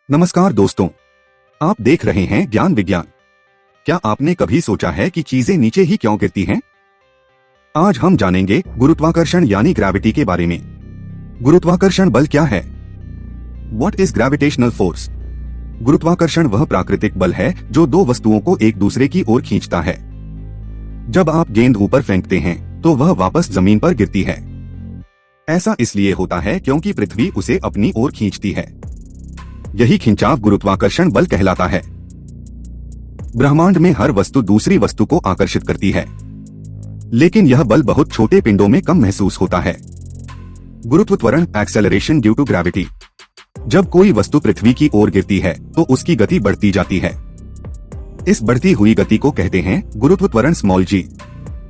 नमस्कार दोस्तों, आप देख रहे हैं ज्ञान विज्ञान। क्या आपने कभी सोचा है कि चीजें नीचे ही क्यों गिरती हैं? आज हम जानेंगे गुरुत्वाकर्षण यानी ग्रेविटी के बारे में। गुरुत्वाकर्षण बल क्या है? What is gravitational force? गुरुत्वाकर्षण वह प्राकृतिक बल है जो दो वस्तुओं को एक दूसरे की ओर खींचता है। जब आप गेंद ऊपर फेंकते हैं तो वह वापस जमीन पर गिरती है। ऐसा इसलिए होता है क्योंकि पृथ्वी उसे अपनी ओर खींचती है। यही खिंचाव गुरुत्वाकर्षण बल कहलाता है। ब्रह्मांड में हर वस्तु दूसरी वस्तु को आकर्षित करती है, लेकिन यह बल बहुत छोटे पिंडों में कम महसूस होता है। गुरुत्व त्वरण एक्सेलरेशन ड्यू टू ग्रेविटी। जब कोई वस्तु पृथ्वी की ओर गिरती है तो उसकी गति बढ़ती जाती है। इस बढ़ती हुई गति को कहते हैं गुरुत्व त्वरण स्मॉल जी।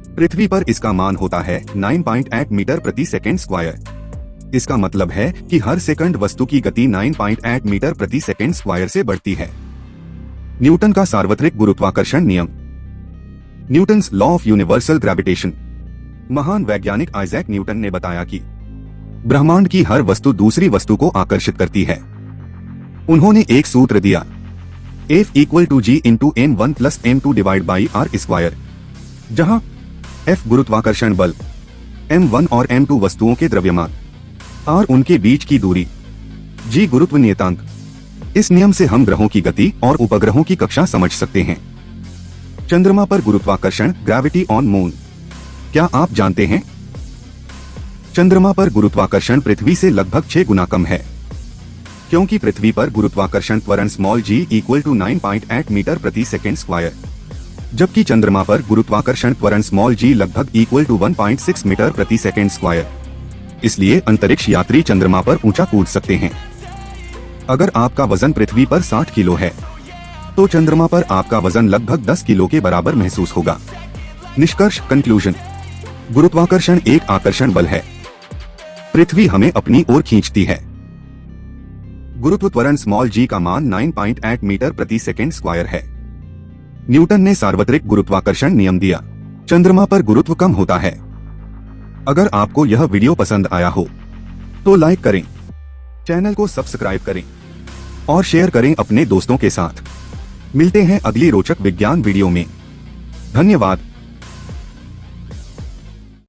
पृथ्वी पर इसका मान होता है 9.8 मीटर प्रति सेकंड स्क्वायर। इसका मतलब है कि हर सेकंड वस्तु की गति 9.8 मीटर प्रति सेकंड स्क्वायर से बढ़ती है। न्यूटन का सार्वत्रिक गुरुत्वाकर्षण नियम, Newton's law of universal gravitation. महान वैज्ञानिक आइजैक न्यूटन ने बताया कि ब्रह्मांड की हर वस्तु दूसरी वस्तु को आकर्षित करती है। उन्होंने एक सूत्र दिया, F = G × m1 + m2 / r², जहां F गुरुत्वाकर्षण बल, m1 और m2 वस्तुओं के द्रव्यमान, r उनके बीच की दूरी, g गुरुत्व नियतांक। इस नियम से हम ग्रहों की गति और उपग्रहों की कक्षा समझ सकते हैं। चंद्रमा पर गुरुत्वाकर्षण ग्रेविटी ऑन मून। क्या आप जानते हैं? चंद्रमा पर गुरुत्वाकर्षण पृथ्वी से लगभग 6 गुना कम है, क्योंकि पृथ्वी पर गुरुत्वाकर्षण त्वरण स्मॉल g = 9.8 मीटर प्रति सेकंड स्क्वायर, जबकि चंद्रमा पर गुरुत्वाकर्षण त्वरण स्मॉल g लगभग = 1.6 मीटर प्रति सेकंड स्क्वायर। इसलिए अंतरिक्ष यात्री चंद्रमा पर ऊंचा कूद सकते हैं। अगर आपका वजन पृथ्वी पर 60 किलो है, तो चंद्रमा पर आपका वजन लगभग 10 किलो के बराबर महसूस होगा। निष्कर्ष कंक्लूजन, गुरुत्वाकर्षण एक आकर्षण बल है। पृथ्वी हमें अपनी ओर खींचती है। गुरुत्व त्वरण स्मॉल g का मान 9.8 मीटर प्रति सेकंड स्क्वायर है। न्यूटन ने सार्वत्रिक गुरुत्वाकर्षण नियम दिया। चंद्रमा पर गुरुत्व कम होता है। अगर आपको यह वीडियो पसंद आया हो तो लाइक करें, चैनल को सब्सक्राइब करें और शेयर करें अपने दोस्तों के साथ। मिलते हैं अगली रोचक विज्ञान वीडियो में। धन्यवाद।